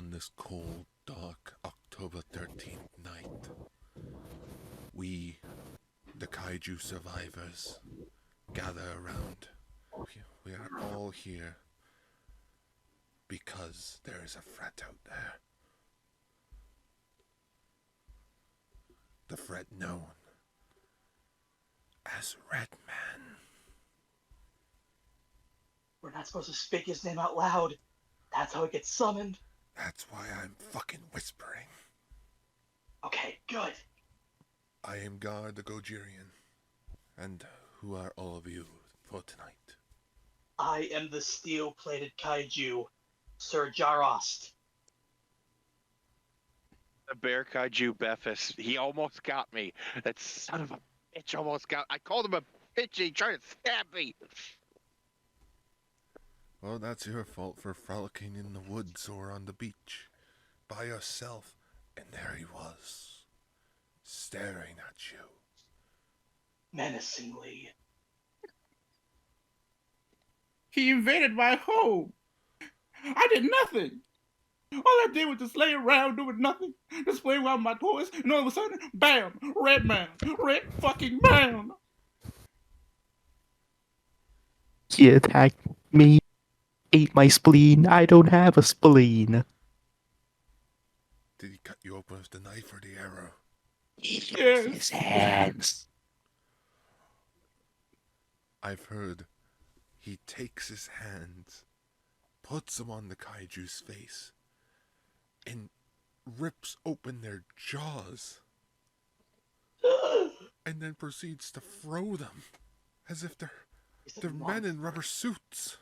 On this cold, dark October 13th night, we, the kaiju survivors, gather around. We are all here because there is a threat out there. The threat known as Redman. We're not supposed to speak his name out loud. That's how it gets summoned. That's why I'm fucking whispering. Okay, good. I am God the Gojirian. And who are all of you for tonight? I am the steel-plated kaiju, Sir Jarost. The bear kaiju Bephis. He almost got me. That son of a bitch almost got. I called him a bitch. He tried to stab me. Well, that's your fault for frolicking in the woods or on the beach by yourself. And there he was, staring at you. Menacingly. He invaded my home. I did nothing. All I did was just lay around doing nothing, just playing with my toys, and all of a sudden, bam, Redman, Red fucking man. He attacked me, ate my spleen. I don't have a spleen. Did he cut you open with the knife or the arrow? Yes. His hands. I've heard he takes his hands, puts them on the kaiju's face, and rips open their jaws, and then proceeds to throw them as if they're men in rubber suits.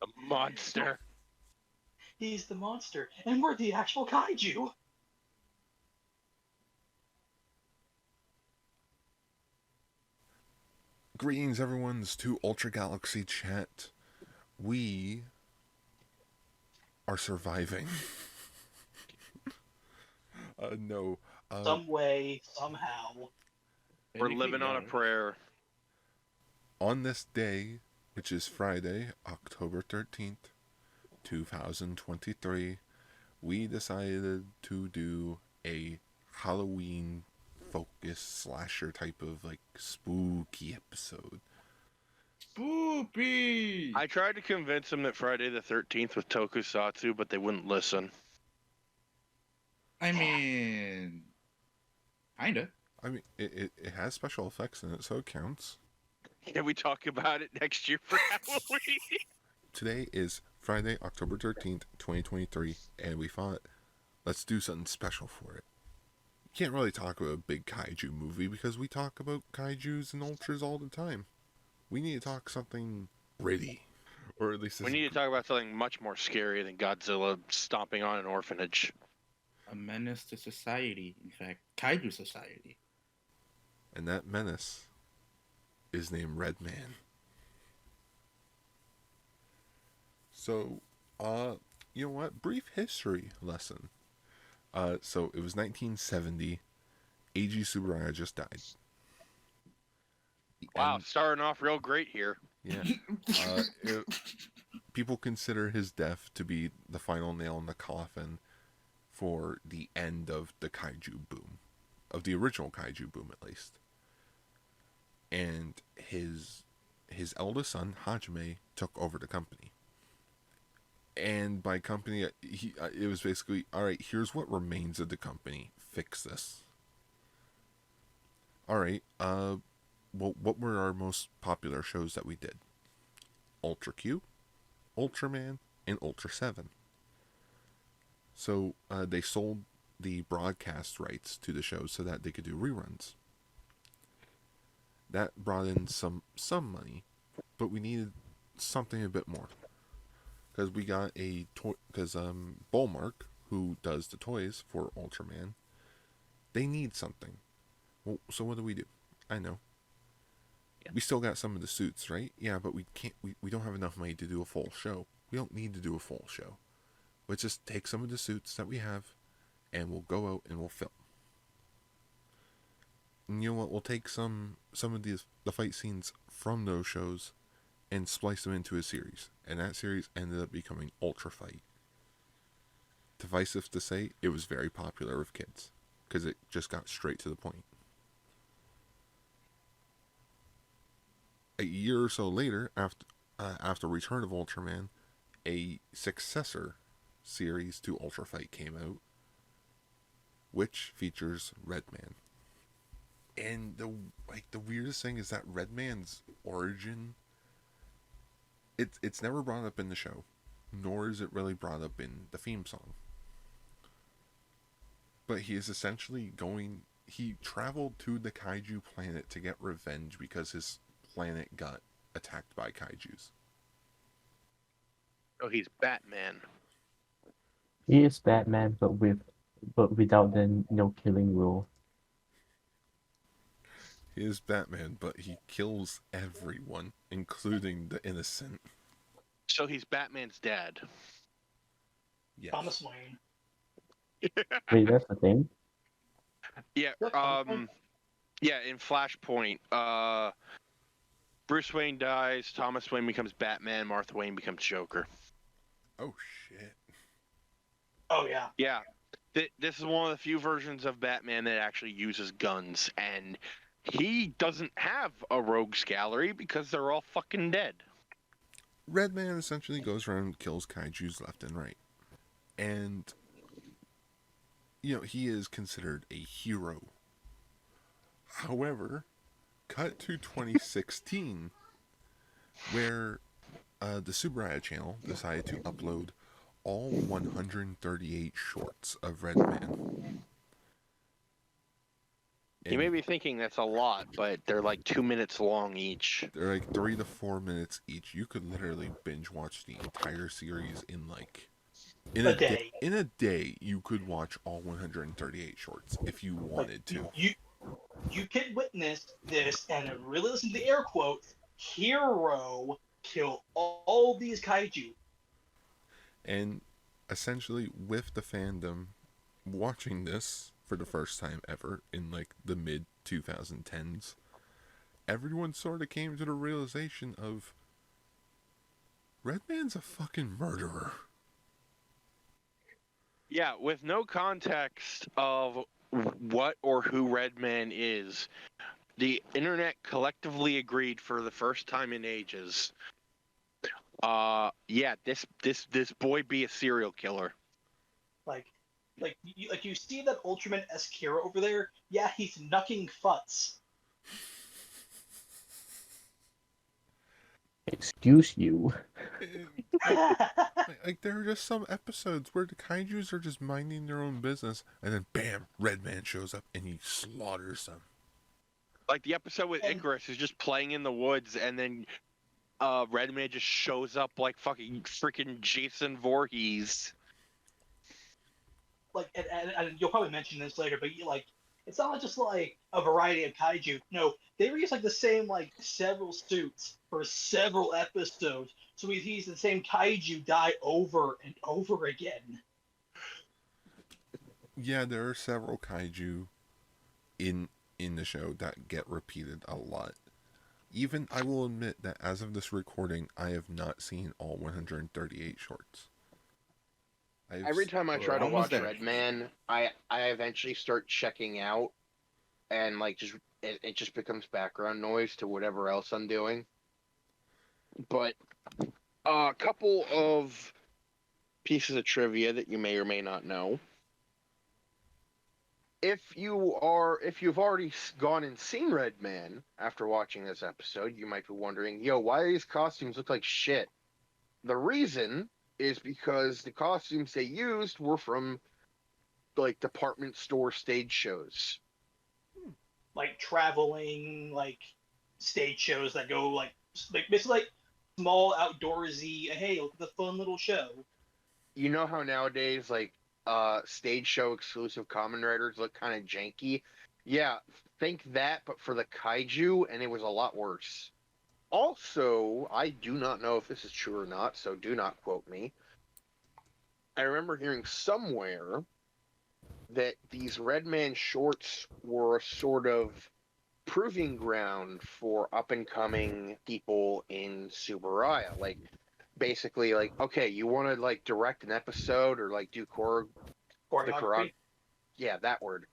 A monster. He's the monster, and we're the actual kaiju. Greetings, everyone's to Ultra Galaxy chat. We are surviving. No. Some way, somehow. We're living on a prayer. On this day, which is Friday, October 13th, 2023, we decided to do a Halloween focus slasher type of like spooky episode. Spoopy. I tried to convince them that Friday the 13th was tokusatsu, but they wouldn't listen. I mean, kinda. I mean, it has special effects in it, so it counts. Can we talk about it next year for Halloween? Today is Friday, October 13th, 2023, and we thought, let's do something special for it. Can't really talk about a big kaiju movie because we talk about kaijus and ultras all the time. We need to talk something gritty, or at least We need to talk about something much more scary than Godzilla stomping on an orphanage. A menace to society. In fact, kaiju society. And that menace is named Redman. So, you know what? Brief history lesson. So it was 1970. Eiji Tsuburaya just died. Wow, starting off real great here. Yeah. People consider his death to be the final nail in the coffin for the end of the kaiju boom. Of the original kaiju boom, at least. And his eldest son, Hajime, took over the company. And by company, it was basically, alright, here's what remains of the company. Fix this. Alright, well, what were our most popular shows that we did? Ultra Q, Ultraman, and Ultra 7. So, they sold the broadcast rights to the shows so that they could do reruns. That brought in some money, but we needed something a bit more. Because we got a toy, because Bullmark, who does the toys for Ultraman, they need something. Well, so what do? I know. Yeah. We still got some of the suits, right? Yeah, but we can't. We don't have enough money to do a full show. We don't need to do a full show. Let's just take some of the suits that we have, and we'll go out and we'll film. And you know what? We'll take some of the fight scenes from those shows and splice them into a series. And that series ended up becoming Ultra Fight. divisive to say, it was very popular with kids because it just got straight to the point. A year or so later, after Return of Ultraman, a successor series to Ultra Fight came out, which features Redman. And the weirdest thing is that Redman's origin, it's never brought up in the show, nor is it really brought up in the theme song. But he is essentially he traveled to the kaiju planet to get revenge because his planet got attacked by kaijus. Oh, he's Batman. He is Batman, but without the no killing rule. He is Batman, but he kills everyone, including the innocent. So he's Batman's dad. Yes. Thomas Wayne. Wait, that's the thing? Yeah. Yeah. In Flashpoint, Bruce Wayne dies. Thomas Wayne becomes Batman. Martha Wayne becomes Joker. Oh shit. Oh yeah. Yeah. This is one of the few versions of Batman that actually uses guns, and he doesn't have a rogues gallery because they're all fucking dead. Redman essentially goes around and kills kaijus left and right. And, he is considered a hero. However, cut to 2016, where the Subaraya channel decided to upload all 138 shorts of Redman. You may be thinking that's a lot, but they're like 2 minutes long each. They're like 3 to 4 minutes each. You could literally binge watch the entire series in a day. In a day, you could watch all 138 shorts if you wanted to. You can witness this and really listen to the air quotes. Hero kill all these kaiju. And essentially, with the fandom watching this for the first time ever in the mid 2010s, everyone sort of came to the realization of Redman's a fucking murderer. Yeah, with no context of what or who Redman is, the internet collectively agreed for the first time in ages. This boy be a serial killer. Like you see that Ultraman-esque hero over there? Yeah, he's knucking futz. Excuse you. There are just some episodes where the kaijus are just minding their own business, and then bam, Redman shows up and he slaughters them. Like the episode with Icarus is just playing in the woods, and then Redman just shows up like fucking freaking Jason Voorhees. And you'll probably mention this later, but it's not just a variety of kaiju. No, they reuse the same several suits for several episodes, so he sees the same kaiju die over and over again. Yeah, there are several kaiju in the show that get repeated a lot. Even I will admit that as of this recording, I have not seen all 138 shorts. Every time I try to watch there. Redman, I eventually start checking out, and it just becomes background noise to whatever else I'm doing. But a couple of pieces of trivia that you may or may not know. If you've already gone and seen Redman after watching this episode, you might be wondering, why do these costumes look like shit? The reason is because the costumes they used were from department store stage shows. Traveling stage shows that go basically small outdoorsy, hey, look at the fun little show. You know how nowadays stage show exclusive Kamen Riders look kind of janky? Yeah, think that, but for the kaiju, and it was a lot worse. Also, I do not know if this is true or not, so do not quote me. I remember hearing somewhere that these Redman shorts were a sort of proving ground for up-and-coming people in Subaraya. basically like, okay, you want to like direct an episode or like do the Choreography. yeah, that word,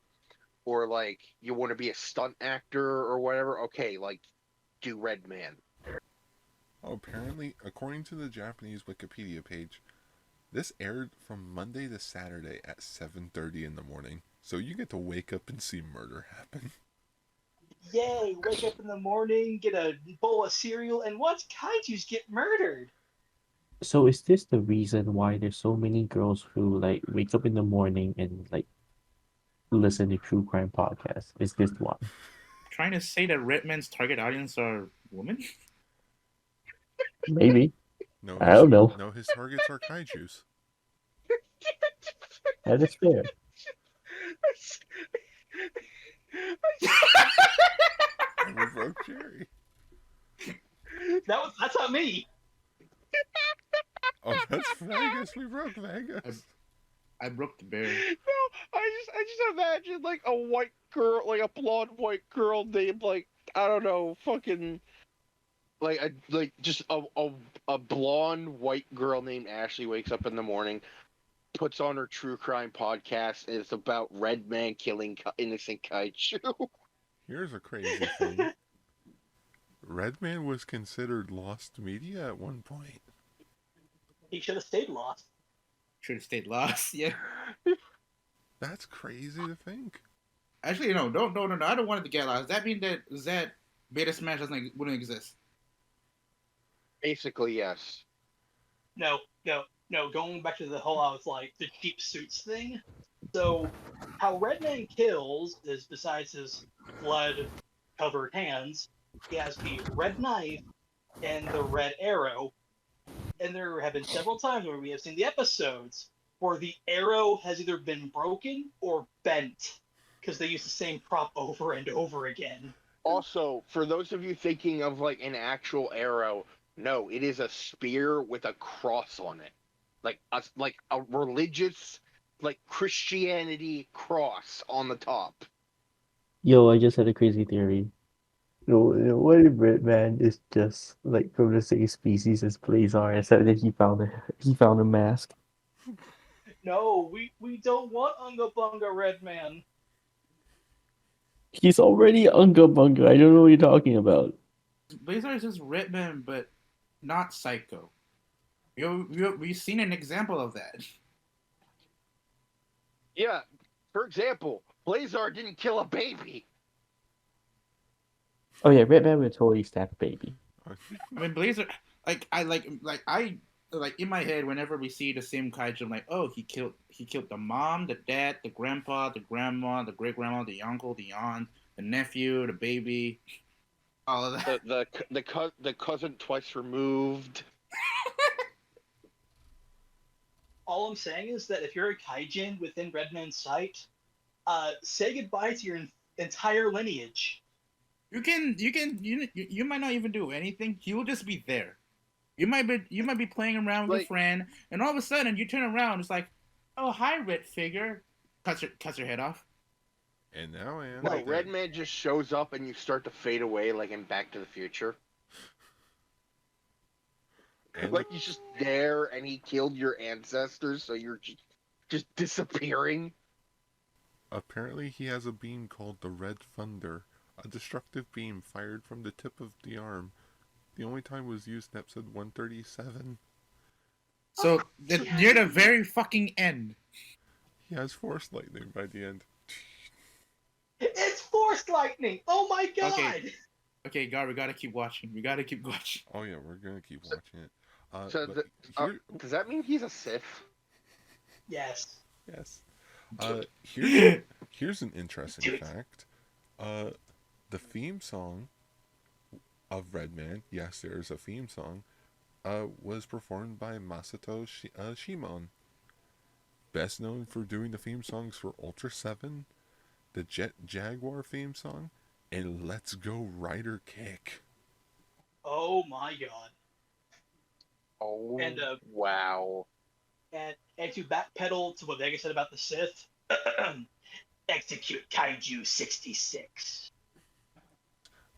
or like you want to be a stunt actor or whatever. Okay, like do Redman. Oh, apparently, according to the Japanese Wikipedia page, this aired from Monday to Saturday at 7:30 in the morning. So you get to wake up and see murder happen. Yay! Wake up in the morning, get a bowl of cereal, and watch kaiju's get murdered. So is this the reason why there's so many girls who like wake up in the morning and like listen to true crime podcasts? Is this one? Trying to say that Redman's target audience are women? Maybe. No, I don't know. No, his targets are kaijus. That is fair. And we broke Jerry. That's not me. Oh, that's Vegas. We broke Vegas. I broke the bear. No, I just imagine like a white girl, like a blonde white girl named like, I don't know, fucking just a blonde white girl named Ashley wakes up in the morning, puts on her true crime podcast, and it's about Redman killing innocent kaiju. Here's a crazy thing. Redman was considered lost media at one point. He should have stayed lost. Should have stayed lost. Yeah. That's crazy to think. Actually, no. I don't want it to get lost. Does that mean that Beta Smash wouldn't exist? Basically, yes. No. Going back to the whole, I was like the cheap suits thing. So, how Redman kills is besides his blood-covered hands, he has the red knife and the red arrow. And there have been several times where we have seen the episodes where the arrow has either been broken or bent because they use the same prop over and over again. Also, for those of you thinking of like an actual arrow, no, it is a spear with a cross on it, like a religious, like Christianity cross on the top. Yo, I just had a crazy theory. What if Redman is just like from the same species as Blazar, except that he found a mask? No, we don't want Unga Bunga Redman. He's already Unga Bunga. I don't know what you're talking about. Blazar is just Redman, but not Psycho. We've seen an example of that. Yeah, for example, Blazar didn't kill a baby. Oh yeah, Redman would totally stab a baby. I mean, Blazar, like in my head, whenever we see the same kaiju, I'm like, oh, he killed the mom, the dad, the grandpa, the grandma, the great grandma, the uncle, the aunt, the nephew, the baby, all of that. The cousin twice removed. All I'm saying is that if you're a kaijin within Redman's sight, say goodbye to your entire lineage. You might not even do anything. He will just be there. You might be playing around with a friend, and all of a sudden you turn around. It's like, oh, hi, Red figure. Cuts your head off. And now I am. No, Redman just shows up and you start to fade away, like in Back to the Future. And like he's just there, and he killed your ancestors, so you're just disappearing. Apparently, he has a beam called the Red Thunder, a destructive beam fired from the tip of the arm. The only time it was used in episode 137. So near the very fucking end. He has force lightning by the end. It's force lightning! Oh my god! Okay, God, we gotta keep watching. Oh yeah, we're gonna keep watching it. Does that mean he's a Sith? Yes. Yes. Here's an interesting fact. The theme song of Redman, yes, there is a theme song, was performed by Masato Shimon. Best known for doing the theme songs for Ultra 7, the Jet Jaguar theme song, and Let's Go Rider Kick. Oh my god. Oh, and wow. And to backpedal to what Vega said about the Sith, execute Kaiju 66.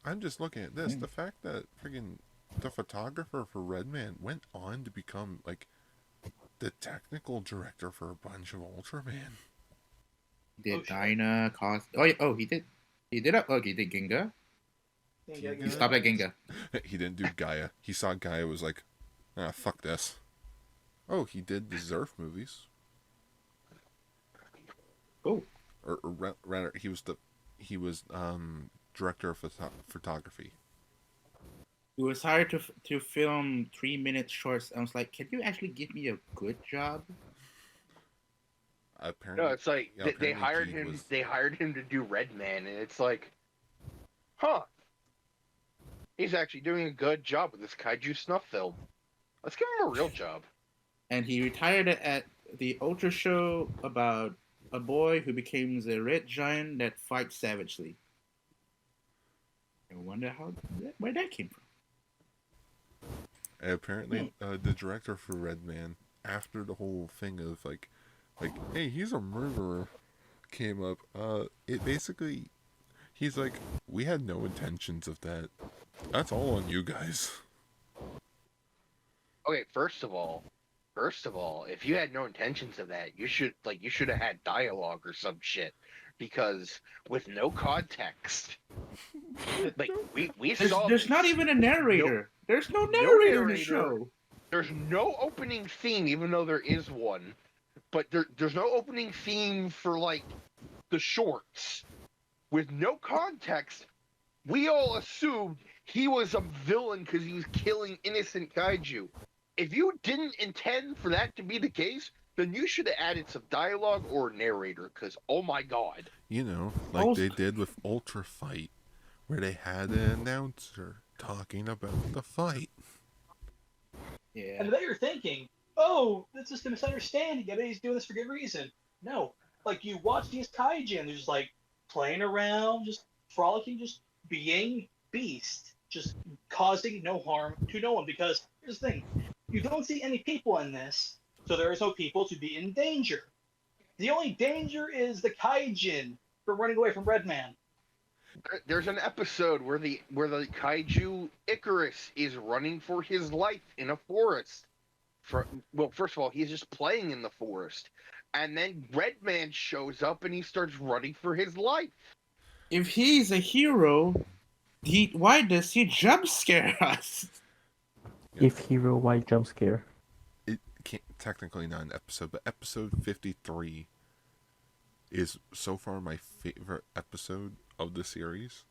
I'm just looking at this. The fact that friggin' the photographer for Redman went on to become like the technical director for a bunch of Ultraman. He Oh, did shit. Dyna, Cost. Oh, yeah. Oh, he did. He did. Okay, he did Ginga. He stopped at Ginga. He didn't do Gaia. He saw Gaia was like, ah, fuck this. Oh, he did the Zerf movies. Oh. Or rather, he was director of photography. He was hired to film 3-minute shorts. I was like, can you actually give me a good job? Apparently, No, it's like yeah, they hired Keith him. was- They hired him to do Redman, and it's like, huh? He's actually doing a good job with this kaiju snuff film. Let's give him a real job. And he retired at the Ultra show about a boy who becomes a red giant that fights savagely. I wonder where that came from. And apparently, the director for Redman, after the whole thing of like, hey, he's a murderer, came up. It basically, he's like, we had no intentions of that. That's all on you guys. Okay, first of all, if you had no intentions of that, you should have had dialogue or some shit, because with no context, like we saw. There's not even a narrator. There's no narrator in the narrator. show. There's no opening theme, even though there is one. But there's no opening theme for like the shorts. With no context, we all assumed he was a villain because he was killing innocent kaiju. If you didn't intend for that to be the case, then you should have added some dialogue or narrator, because oh my god. You know, like they did with Ultra Fight, where they had an announcer talking about the fight. Yeah. And I bet you're thinking, oh, that's just a misunderstanding. I bet he's doing this for good reason. No. Like, you watch these kaiju and they're just like playing around, just frolicking, just being beast, just causing no harm to no one. Because here's the thing, you don't see any people in this, so there is no people to be in danger. The only danger is the kaijin for running away from Redman. There's an episode where the kaiju Icarus is running for his life in a forest. Well, first of all, he's just playing in the forest, and then Redman shows up and he starts running for his life. If he's a hero, why does he jump scare us? If hero, why jump scare? It can't technically not an episode, but episode 53 is so far my favorite episode of the series.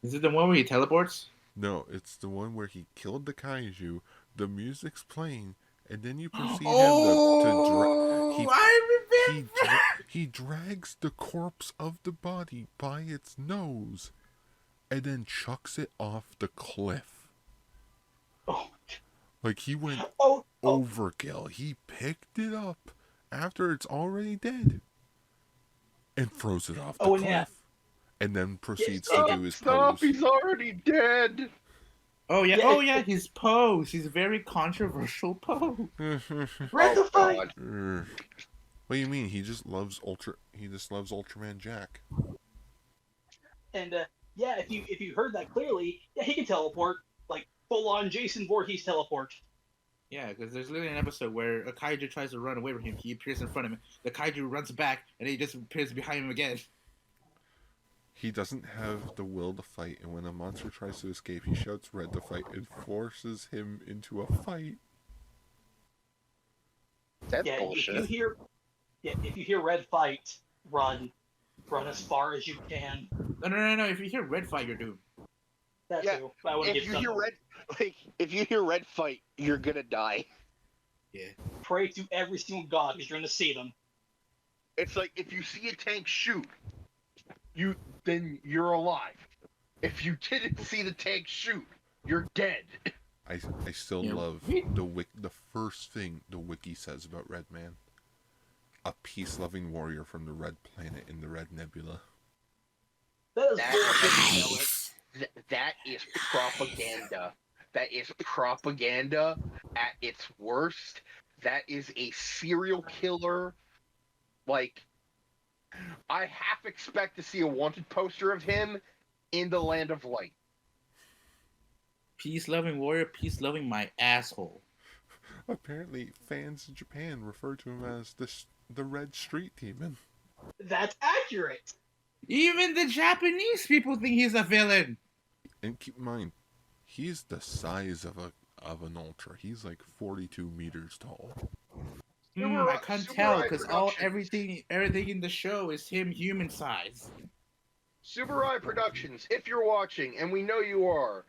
Is it the one where he teleports? No, it's the one where he killed the kaiju, the music's playing, and then you proceed he drags the corpse of the body by its nose and then chucks it off the cliff. Oh. Like he went Oh. overkill. He picked it up after it's already dead and throws it off the cliff. Yeah. And then proceeds to do his Stop! pose. He's already dead. Oh yeah, oh yeah, his pose. His very controversial pose. Red the fight! God. What do you mean? He just loves Ultraman Jack. And yeah, if you heard that clearly, yeah, he can teleport, like full on Jason Voorhees teleport. Yeah, because there's literally an episode where a kaiju tries to run away from him. He appears in front of him. The kaiju runs back, and he just appears behind him again. He doesn't have the will to fight, and when a monster tries to escape, he shouts "Red to fight" and forces him into a fight. That's Yeah, bullshit. if you hear Red fight, run as far as you can. No. If you hear red fight, you're doomed. That's Yeah, who I want to If get you hear something. if you hear red fight, you're gonna die. Yeah. Pray to every single god because you're going to see them. It's like if you see a tank shoot, then you're alive. If you didn't see the tank shoot, you're dead. I still Yeah. love the first thing the wiki says about Redman. A peace-loving warrior from the Red Planet in the Red Nebula. That is bullshit. That is propaganda. That is propaganda at its worst. That is a serial killer. Like, I half expect to see a wanted poster of him in the Land of Light. Peace-loving warrior, peace-loving my asshole. Apparently, fans in Japan refer to him as the Red Street Demon. That's accurate. Even the Japanese people think he's a villain. And keep in mind, he's the size of an ultra. He's like 42 meters tall. I can't tell because everything in the show is him human size. Subarai Productions, if you're watching, and we know you are,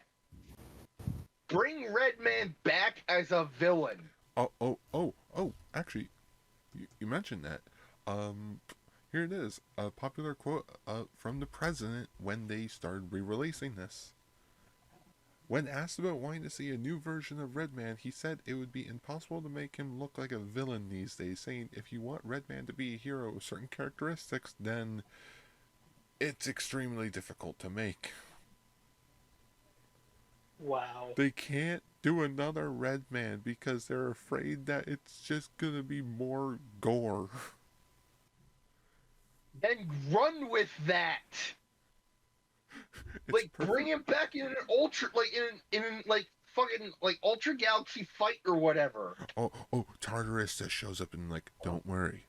bring Redman back as a villain. Oh! Actually, you mentioned that. Here it is, a popular quote from the president when they started re-releasing this. When asked about wanting to see a new version of Redman, he said it would be impossible to make him look like a villain these days, saying if you want Redman to be a hero with certain characteristics, then it's extremely difficult to make. Wow. They can't do another Redman because they're afraid that it's just gonna be more gore. Then run with that. Like, bring him back in an ultra, like in like fucking like Ultra Galaxy Fight or whatever. Oh, Tartarus just shows up and like, don't worry,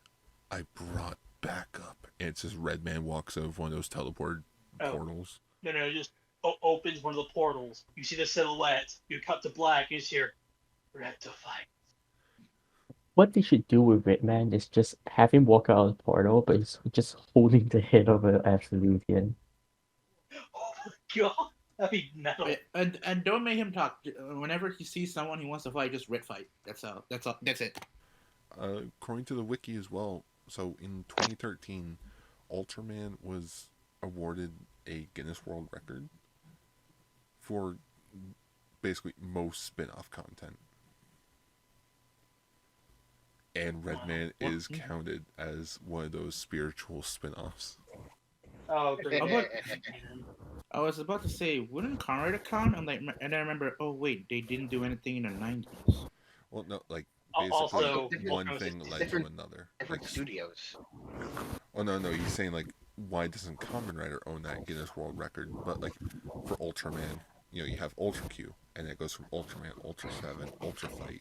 I brought backup. And it's just Redman walks out of one of those teleport portals. No, just opens one of the portals. You see the silhouette. You cut to black. You just hear, rectify. What they should do with Redman is just have him walk out of the portal, but he's just holding the head of an Absolutian. Oh my god, that'd be metal. And don't make him talk. Whenever he sees someone he wants to fight, just red fight. That's all. That's it. According to the wiki as well, so in 2013, Ultraman was awarded a Guinness World Record for basically most spin-off content. And Redman is counted as one of those spiritual spin-offs. Oh, great. I was about to say, wouldn't Kamen Rider count? And I remember, oh wait, they didn't do anything in the 90s. Well, no, like basically Also, one thing led to another. Different Like, studios. oh no, he's saying like, why doesn't Kamen Rider own that Guinness World Record? But like for Ultraman, you have Ultra Q, and it goes from Ultraman, Ultra 7, Ultra Fight,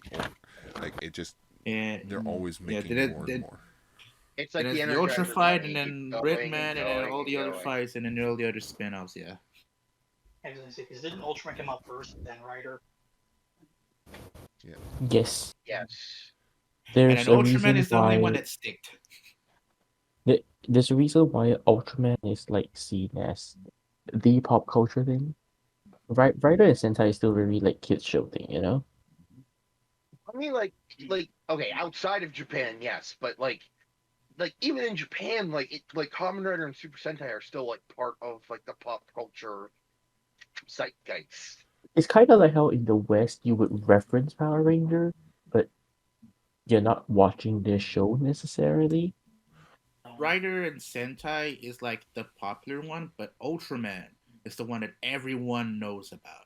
like it just. They're always making more and more. It's like the Ultra Energizer Fight, Bunny, and then keep Redman, going and then all the other going. fights, and then all the other spin-offs, yeah. I was gonna say, because didn't Ultraman come out first, then Rider? Yeah. Yes. Yes. There's and a Ultraman reason is the only why one that sticked. there's a reason why Ultraman is like seen as the pop culture thing. Right, Rider and Sentai is still very like kids show thing, you know? I mean, like okay, outside of Japan, yes, but like even in Japan, like Kamen Rider and Super Sentai are still like part of like the pop culture zeitgeist. It's kind of like how in the West you would reference Power Ranger, but you're not watching their show necessarily. Rider and Sentai is like the popular one, but Ultraman is the one that everyone knows about.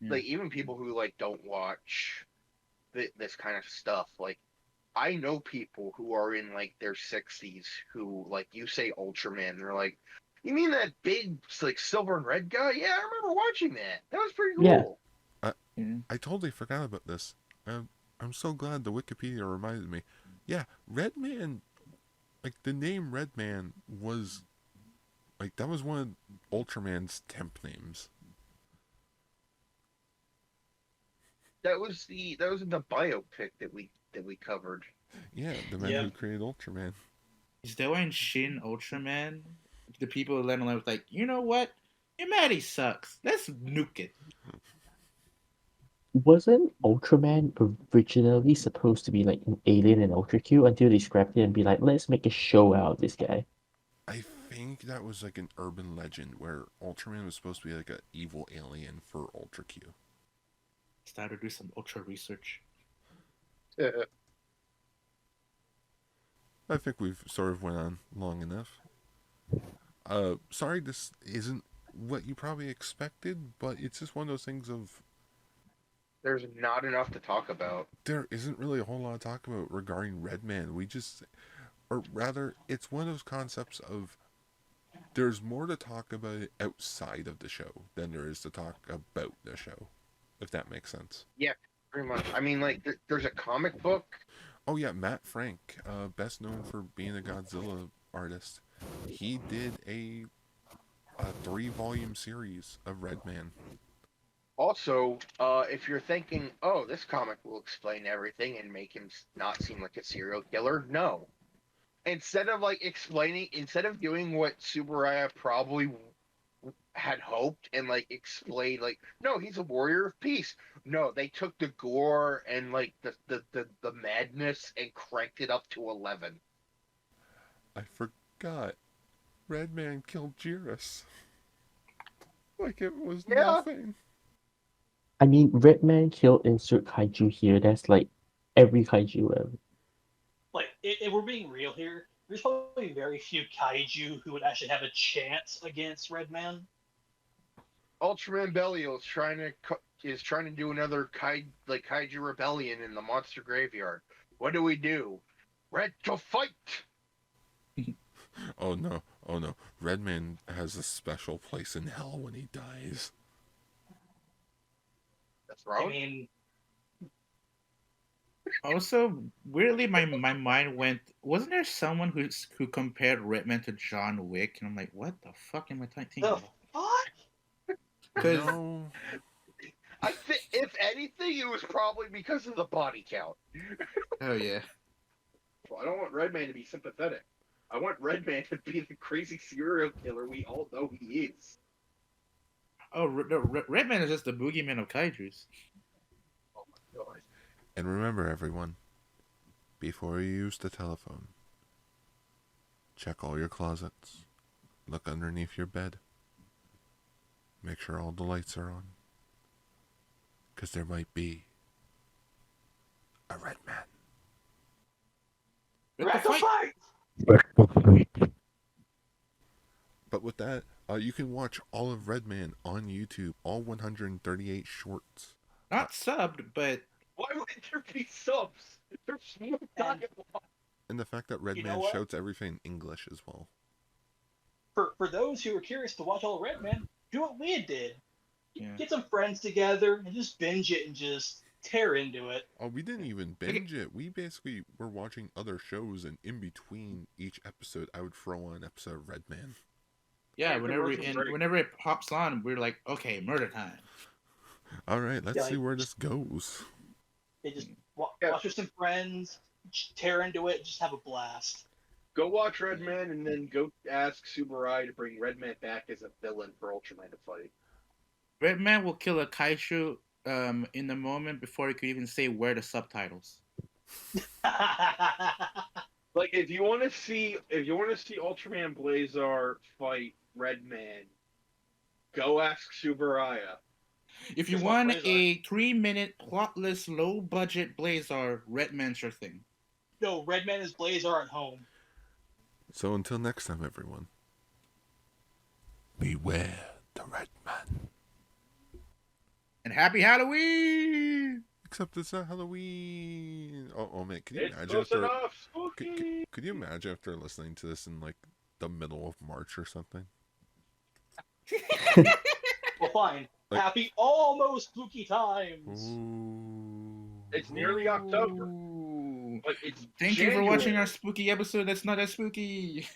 Like even people who like don't watch this kind of stuff, like I know people who are in like their 60s who like you say Ultraman, they're like, you mean that big like silver and red guy? Yeah, I remember watching that. That was pretty cool. Yeah. I totally forgot about this. I'm so glad the Wikipedia reminded me. Yeah, Redman, like the name Redman was, like that was one of Ultraman's temp names. That was in the biopic that we covered. Yeah, the man who created Ultraman. Is that why in Shin Ultraman, the people let him was like, you know what? Humanity sucks. Let's nuke it. Wasn't Ultraman originally supposed to be like an alien in Ultra Q until they scrapped it and be like, let's make a show out of this guy? I think that was like an urban legend where Ultraman was supposed to be like an evil alien for Ultra Q. Start to do some Ultra research. I think we've sort of went on long enough. Sorry this isn't what you probably expected, but it's just one of those things of There's not enough to talk about. there isn't really a whole lot to talk about regarding Redman. Or rather, it's one of those concepts of there's more to talk about outside of the show than there is to talk about the show. if that makes sense. Yeah, pretty much. I mean, like, there's a comic book. Oh yeah, Matt Frank, best known for being a Godzilla artist. He did a 3-volume series of Redman. Also, if you're thinking, oh, this comic will explain everything and make him not seem like a serial killer, no. Instead of doing what Subaraya probably had hoped and like explain, like, no, he's a warrior of peace. No, they took the gore and like the madness and cranked it up to 11. I forgot. Redman killed Jiris. Like it was Yeah. nothing. I mean, Redman killed insert kaiju here. That's like every kaiju ever. Like, if we're being real here, there's probably very few kaiju who would actually have a chance against Redman. Ultraman Belial is trying to do another kaiju rebellion in the monster graveyard. What do? Red to fight. Oh no, oh no. Redman has a special place in hell when he dies. That's wrong. I mean, Also, weirdly, my mind went. Wasn't there someone who compared Redman to John Wick? And I'm like, what the fuck am I thinking the about? fuck? Because No. I think, if anything, it was probably because of the body count. oh yeah, Well, I don't want Redman to be sympathetic. I want Redman to be the crazy serial killer we all know he is. oh Redman is just the boogeyman of kaiju's. Oh my god. And remember, everyone, before you use the telephone, check all your closets. Look underneath your bed. Make sure all the lights are on. Because there might be a Redman. Red to fight! But with that, you can watch all of Redman on YouTube, all 138 shorts. Not subbed, but Why would there be subs? There's no dialogue. And the fact that Redman know what? shouts everything in English as well. For those who are curious to watch all of Redman, do what we did. Yeah. Get some friends together and just binge it and just tear into it. Oh, we didn't even binge it. We basically were watching other shows, and in between each episode, I would throw on an episode of Redman. yeah, Yeah, commercial break. whenever it pops on, we're like, okay, murder time. All right, let's Yeah, see where this goes. They just Yeah. watch with some friends, tear into it, just have a blast. Go watch Redman and then go ask Subarai to bring Redman back as a villain for Ultraman to fight. Redman will kill a kaiju in the moment before he could even say where the subtitles. Like, if you want to see Ultraman Blazar fight Redman, go ask Subaraya. If you Just want want a 3-minute plotless, low-budget Blazar, Redman's your thing. No, Redman is Blazar at home. So until next time, everyone, beware the Redman. And happy Halloween! Except it's not Halloween. Oh man, can you It's imagine close if they're enough, spooky. could you imagine if they're listening to this in like the middle of March or something? Well, fine. Like- Happy almost spooky times. Ooh. It's nearly October. Ooh. But it's Thank you for watching January. our spooky episode that's not as spooky.